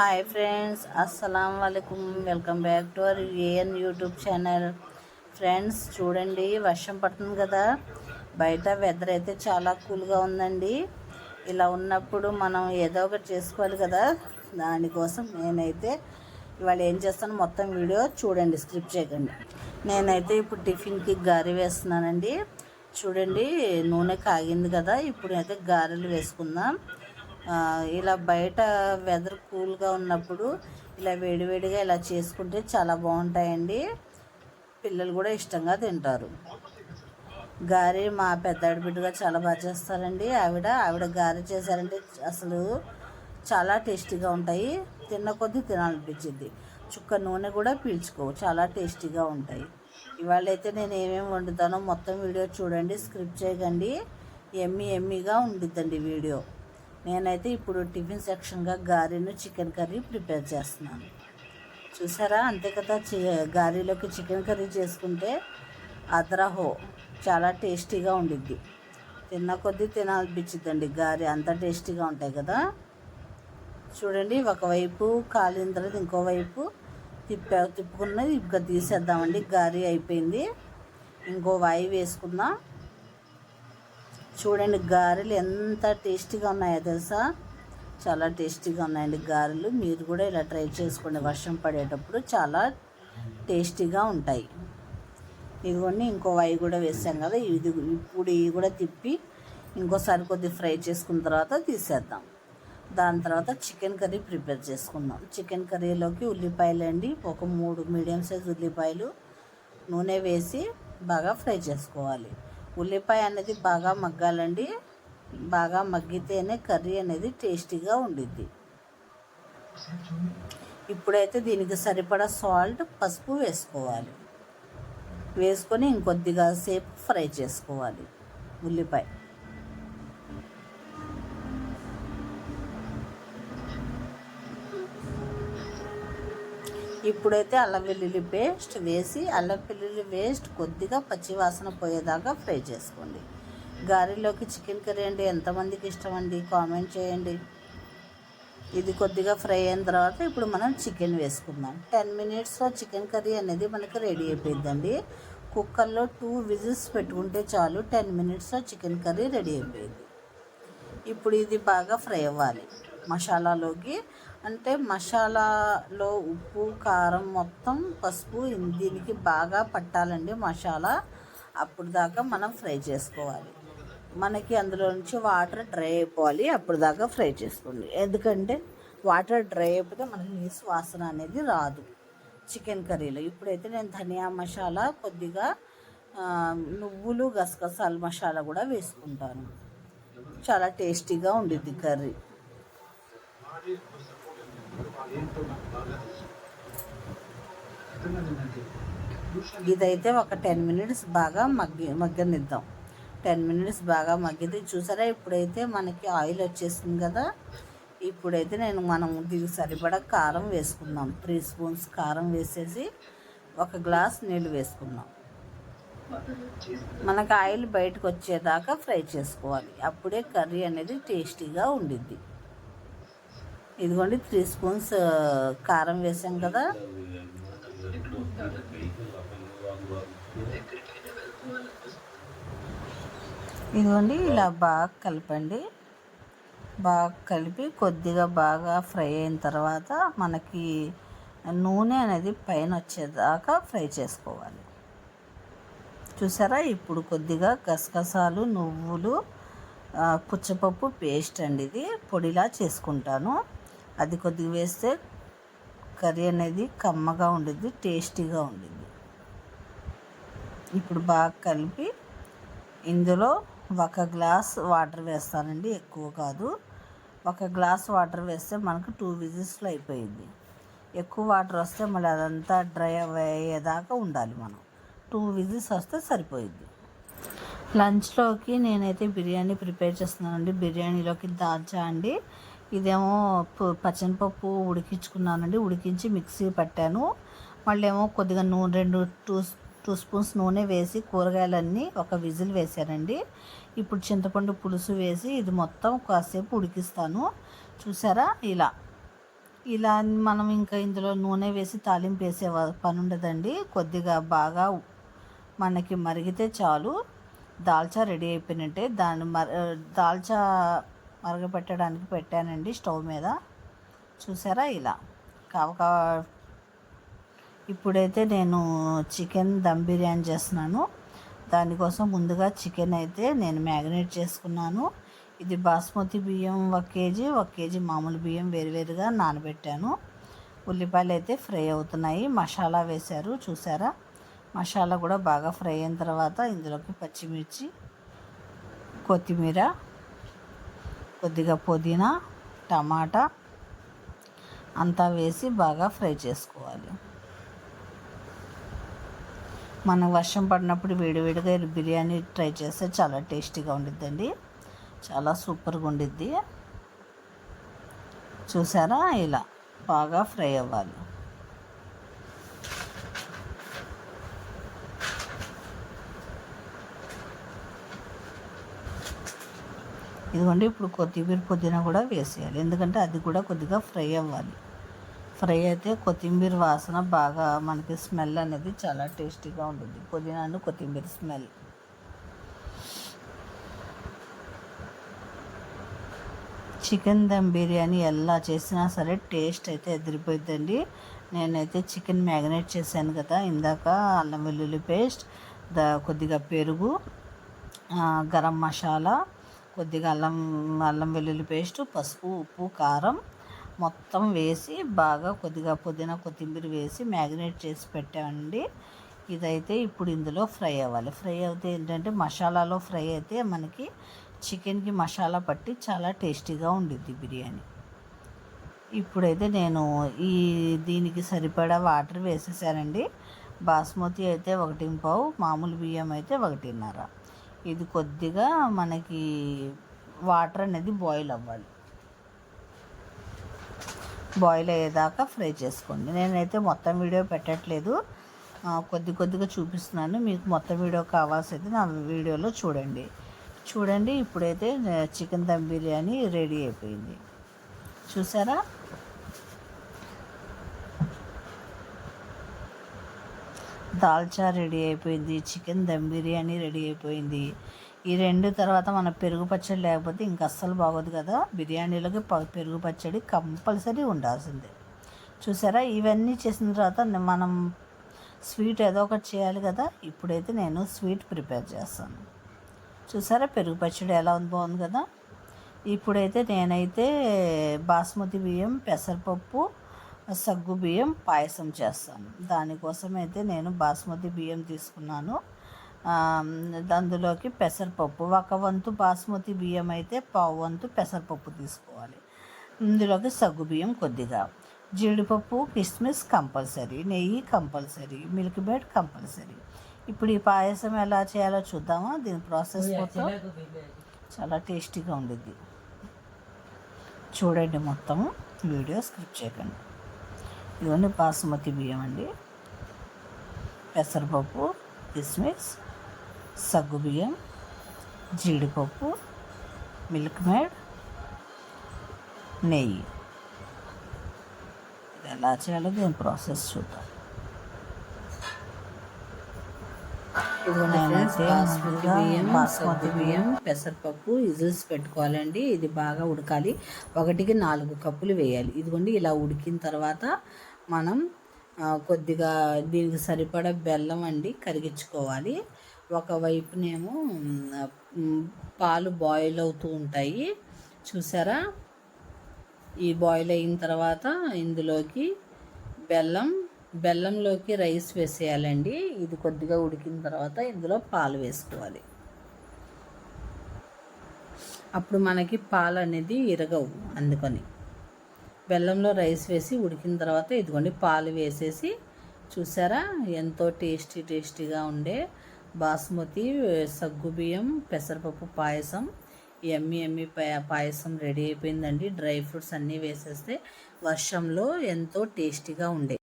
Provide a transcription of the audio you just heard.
Hi friends, అస్సలం వాలేకుమ్. Welcome back to our A N YouTube channel. Friends చూడండి, వర్షం పడుతుంది కదా, బయట వెదర్ అయితే చాలా కూల్గా ఉందండి. ఇలా ఉన్నప్పుడు మనం ఏదో ఒకటి చేసుకోవాలి కదా, దానికోసం నేనైతే ఇవాళ ఏం చేస్తాను మొత్తం వీడియో చూడండి, స్క్రిప్ట్ చేయకండి. నేనైతే ఇప్పుడు టిఫిన్కి గారె వేస్తున్నానండి. చూడండి, నూనె కాగింది కదా, ఇప్పుడు అయితే గారెలు వేసుకుందాం. ఇలా బయట వెదర్ కూల్గా ఉన్నప్పుడు ఇలా వేడివేడిగా ఇలా చేసుకుంటే చాలా బాగుంటాయండి. పిల్లలు కూడా ఇష్టంగా తింటారు. గారె మా పెద్దాడి బిడ్డగా చాలా బాగా చేస్తారండి. ఆవిడ గారె చేశారంటే అసలు చాలా టేస్టీగా ఉంటాయి. తిన్న కొద్దీ తినాలనిపించింది. చుక్క నూనె కూడా పీల్చుకోవు, చాలా టేస్టీగా ఉంటాయి. ఇవాళ అయితే నేను ఏమేమి వండుతానో మొత్తం వీడియో చూడండి, స్క్రిప్ట్ చేయకండి. ఎమ్మీగా ఉండిద్దండి వీడియో. నేనైతే ఇప్పుడు టిఫిన్ సెక్షన్గా గారెను చికెన్ కర్రీ ప్రిపేర్ చేస్తున్నాను. చూసారా, అంతే కదా, గారెలోకి చికెన్ కర్రీ చేసుకుంటే అదరహో, చాలా టేస్టీగా ఉండిద్ది. తిన్న కొద్దీ తినాలనిపించిద్దండి. గారె అంత టేస్టీగా ఉంటాయి కదా. చూడండి, ఒకవైపు కాలిన తర్వాత ఇంకోవైపు తిప్పుకున్నది ఇంకా తీసేద్దామండి. గారె అయిపోయింది. ఇంకో వాయి వేసుకుందాం. చూడండి, గారెలు ఎంత టేస్టీగా ఉన్నాయో తెలుసా, చాలా టేస్టీగా ఉన్నాయండి గారెలు. మీరు కూడా ఇలా ట్రై చేసుకోండి, వర్షం పడేటప్పుడు చాలా టేస్టీగా ఉంటాయి. ఇదిగోండి, ఇంకో వై కూడా వేసాం కదా, ఇప్పుడు ఇవి కూడా తిప్పి ఇంకోసారి కొద్దిగా ఫ్రై చేసుకున్న తర్వాత తీసేద్దాం. దాని తర్వాత చికెన్ కర్రీ ప్రిపేర్ చేసుకుందాం. చికెన్ కర్రీలోకి ఉల్లిపాయలు అండి, ఒక 3 మీడియం సైజ్ ఉల్లిపాయలు నూనె వేసి బాగా ఫ్రై చేసుకోవాలి. ఉల్లిపాయ అనేది బాగా మగ్గాలండి. బాగా మగ్గితేనే కర్రీ అనేది టేస్టీగా ఉండిద్ది. ఇప్పుడైతే దీనికి సరిపడా సాల్ట్, పసుపు వేసుకోవాలి. వేసుకొని ఇంకొద్దిగా సేపు ఫ్రై చేసుకోవాలి ఉల్లిపాయ. ఇప్పుడైతే అల్లం వెల్లుల్లి పేస్ట్ వేసి, అల్లం వెల్లుల్లి పేస్ట్ కొద్దిగా పచ్చివాసన పోయేదాకా ఫ్రై చేసుకోండి. గారెలోకి చికెన్ కర్రీ అంటే ఎంతమందికి ఇష్టం అండి, కామెంట్ చేయండి. ఇది కొద్దిగా ఫ్రై అయిన తర్వాత ఇప్పుడు మనం చికెన్ వేసుకుందాం. 10 మినిట్స్లో చికెన్ కర్రీ అనేది మనకి రెడీ అయిపోయిందండి. కుక్కర్లో 2 విజిల్స్ పెట్టుకుంటే చాలు, 10 మినిట్స్లో చికెన్ కర్రీ రెడీ అయిపోయింది. ఇప్పుడు ఇది బాగా ఫ్రై అవ్వాలి మసాలాలోకి. అంటే మసాలాలో ఉప్పు, కారం, మొత్తం పసుపు దీనికి బాగా పట్టాలండి మసాలా. అప్పుడు దాకా మనం ఫ్రై చేసుకోవాలి. మనకి అందులో నుంచి వాటర్ డ్రై అయిపోవాలి, అప్పుడు దాకా ఫ్రై చేసుకోండి. ఎందుకంటే వాటర్ డ్రై అయిపోతే మనకి నీసు వాసన అనేది రాదు చికెన్ కర్రీలో. ఇప్పుడైతే నేను ధనియా మసాలా, కొద్దిగా నువ్వులు, గసగసాల మసాలా కూడా వేసుకుంటాను. చాలా టేస్టీగా ఉండిద్ది కర్రీ. ఇదైతే ఒక 10 మినిట్స్ బాగా మగ్గనిద్దాం. 10 మినిట్స్ బాగా మగ్గితే చూసారా, ఇప్పుడైతే మనకి ఆయిల్ వచ్చేసింది కదా. ఇప్పుడైతే మనం దీనికి సరిపడా కారం వేసుకుందాం. 3 స్పూన్స్ కారం వేసేసి ఒక గ్లాస్ నీళ్ళు వేసుకుందాం. మనకు ఆయిల్ బయటకు వచ్చేదాకా ఫ్రై చేసుకోవాలి, అప్పుడే కర్రీ అనేది టేస్టీగా ఉండిద్ది. ఇదిగోండి, 3 స్పూన్స్ కారం వేసాం కదా. ఇదిగోండి, ఇలా బాగా కలపండి. బాగా కలిపి కొద్దిగా బాగా ఫ్రై అయిన తర్వాత మనకి నూనె అనేది పైన వచ్చేదాకా ఫ్రై చేసుకోవాలి. చూసారా, ఇప్పుడు కొద్దిగా గసగసాలు, నువ్వులు, పుచ్చపప్పు పేస్ట్ అండి, ఇది పొడిలా చేసుకుంటాను. అది కొద్దిగా వేస్తే కర్రీ అనేది కమ్మగా ఉండిద్ది, టేస్టీగా ఉండిద్ది. ఇప్పుడు బాగా కలిపి ఇందులో 1 గ్లాస్ వాటర్ వేస్తానండి, ఎక్కువ కాదు. 1 గ్లాస్ వాటర్ వేస్తే మనకు 2 విజిల్స్లో అయిపోయింది. ఎక్కువ వాటర్ వస్తే మళ్ళీ అదంతా డ్రై అయ్యేదాకా ఉండాలి మనం. 2 విజిల్స్ వస్తే సరిపోయింది. లంచ్లోకి నేనైతే బిర్యానీ ప్రిపేర్ చేస్తున్నానండి. బిర్యానీలోకి దాల్చా అండి. ఇదేమో పచ్చనిపప్పు ఉడికించుకున్నానండి, ఉడికించి మిక్సీ పట్టాను. మళ్ళీ ఏమో కొద్దిగా నూనె 2 స్పూన్స్ నూనె వేసి కూరగాయలన్నీ ఒక విజిల్ వేసానండి. ఇప్పుడు చింతపండు పులుసు వేసి ఇది మొత్తం కాసేపు ఉడికిస్తాను. చూసారా, ఇలా ఇలా మనం ఇంకా ఇందులో నూనె వేసి తాలింపు వేసే పని ఉండదండి. కొద్దిగా బాగా మనకి మరిగితే చాలు, దాల్చా రెడీ అయిపోయినట్టే. దాల్చా మరగపెట్టడానికి పెట్టానండి స్టవ్ మీద. చూసారా ఇలా కావక. ఇప్పుడైతే నేను చికెన్ దమ్ బిర్యానీ చేస్తున్నాను. దానికోసం ముందుగా చికెన్ అయితే నేను మ్యారినేట్ చేసుకున్నాను. ఇది బాస్మతి బియ్యం 1 కేజీ మామూలు బియ్యం వేరువేరుగా నానబెట్టాను. ఉల్లిపాయలు అయితే ఫ్రై అవుతున్నాయి, మసాలా వేశారు చూసారా. మసాలా కూడా బాగా ఫ్రై అయిన తర్వాత ఇందులోకి పచ్చిమిర్చి, కొత్తిమీర, కొద్దిగా పుదీనా, టమాటా అంతా వేసి బాగా ఫ్రై చేసుకోవాలి. మనం వర్షం పడినప్పుడు వేడివేడిగా బిర్యానీ ట్రై చేస్తే చాలా టేస్టీగా ఉండిద్దండి, చాలా సూపర్గా ఉండిద్ది. చూసారా ఇలా బాగా ఫ్రై అవ్వాలి. ఇదిగోండి, ఇప్పుడు కొత్తిమీర పుదీనా కూడా వేసేయాలి, ఎందుకంటే అది కూడా కొద్దిగా ఫ్రై అవ్వాలి. ఫ్రై అయితే కొత్తిమీర వాసన బాగా మనకి స్మెల్ అనేది చాలా టేస్టీగా ఉంటుంది, పుదీనా కొత్తిమీర స్మెల్. చికెన్ దమ్ బిర్యానీ ఎలా చేసినా సరే టేస్ట్ అయితే ఎదిరిపోతుందండి. నేనైతే చికెన్ మ్యారినేట్ చేశాను కదా ఇందాక, అల్లం వెల్లుల్లి పేస్ట్, కొద్దిగా పెరుగు, గరం మసాలా, కొద్దిగా అల్లం వెల్లుల్లి పేస్ట్, పసుపు, ఉప్పు, కారం మొత్తం వేసి బాగా కొద్దిగా పుదీనా కొత్తిమీర వేసి మ్యారినేట్ చేసి పెట్టామండి. ఇదైతే ఇప్పుడు ఇందులో ఫ్రై అవ్వాలి. ఫ్రై అయితే ఏంటంటే మసాలాలో ఫ్రై అయితే మనకి చికెన్కి మసాలా పట్టి చాలా టేస్టీగా ఉండిద్ది బిర్యానీ. ఇప్పుడైతే నేను దీనికి సరిపడా వాటర్ వేసేసానండి. బాస్మతి అయితే 1.5, మామూలు బియ్యం అయితే 1.5. ఇది కొద్దిగా మనకి వాటర్ అనేది బాయిల్ అవ్వాలి. బాయిల్ అయ్యేదాకా ఫ్రై చేసుకోండి. నేనైతే మొత్తం వీడియో పెట్టట్లేదు, కొద్దిగా చూపిస్తున్నాను. మీకు మొత్తం వీడియో కావాల్సి నా వీడియోలో చూడండి. ఇప్పుడైతే చికెన్ దమ్ బిర్యానీ రెడీ అయిపోయింది చూసారా. దాల్చా రెడీ అయిపోయింది, చికెన్ దమ్ బిర్యానీ రెడీ అయిపోయింది. ఈ రెండు తర్వాత మన పెరుగు పచ్చడి లేకపోతే ఇంక అస్సలు బాగోదు కదా. బిర్యానీలోకి పెరుగు పచ్చడి కంపల్సరీ ఉండాల్సిందే. చూసారా, ఇవన్నీ చేసిన తర్వాత మనం స్వీట్ ఏదో ఒకటి చేయాలి కదా. ఇప్పుడైతే నేను స్వీట్ ప్రిపేర్ చేస్తాను. చూసారా పెరుగు పచ్చడి ఎలా బాగుంది కదా. ఇప్పుడైతే నేనైతే బాస్మతి బియ్యం, పెసరపప్పు, సగ్గు బియ్యం పాయసం చేస్తాను. దానికోసం అయితే నేను బాస్మతి బియ్యం తీసుకున్నాను. అందులోకి పెసరపప్పు 1 వంతు బాస్మతి బియ్యం అయితే 1/2 వంతు పెసరపప్పు తీసుకోవాలి. ఇందులోకి సగ్గు బియ్యం కొద్దిగా, జీడిపప్పు, కిస్మిస్ కంపల్సరీ, నెయ్యి కంపల్సరీ, మిల్క్ మేడ్ కంపల్సరీ. ఇప్పుడు ఈ పాయసం ఎలా చేయాలో చూద్దామా. దీని ప్రాసెస్ మొత్తం చాలా టేస్టీగా ఉండిద్ది. చూడండి, మొత్తము వీడియో స్కిప్ చేయకండి. ఇవన్నీ బాస్మతి బియ్యం అండి, పెసరపప్పు, కిస్మిస్, సగ్గుబియ్యం, జీడిపప్పు, మిల్క్ మేడ్, నెయ్యి. ఇది ఎలా చేయాలో దీని ప్రాసెస్ చూద్దాం. బాస్మతి బియ్యం, పెసరపప్పు విజిల్స్ పెట్టుకోవాలండి. ఇది బాగా ఉడకాలి. 1కి 4 కప్పులు వేయాలి. ఇదిగోండి, ఇలా ఉడికిన తర్వాత మనం కొద్దిగా దీనికి సరిపడా బెల్లం అండి కరిగించుకోవాలి. ఒకవైపునేమో పాలు బాయిల్ అవుతూ ఉంటాయి చూసారా. ఈ బాయిల్ అయిన తర్వాత ఇందులోకి బెల్లంలోకి రైస్ వేసేయాలండి. ఇది కొద్దిగా ఉడికిన తర్వాత ఇందులో పాలు వేసుకోవాలి. అప్పుడు మనకి పాలు అనేది ఇరగవు, అందుకని బెల్లంలో రైస్ వేసి ఉడికిన తర్వాత ఇదిగోండి పాలు వేసేసి, చూసారా ఎంతో టేస్టీగా ఉండే బాస్మతి సగ్గుబియ్యం పెసరపప్పు పాయసం, ఎమ్మి పాయసం రెడీ అయిపోయిందండి. డ్రై ఫ్రూట్స్ అన్నీ వేసేస్తే వర్షంలో ఎంతో టేస్టీగా ఉండే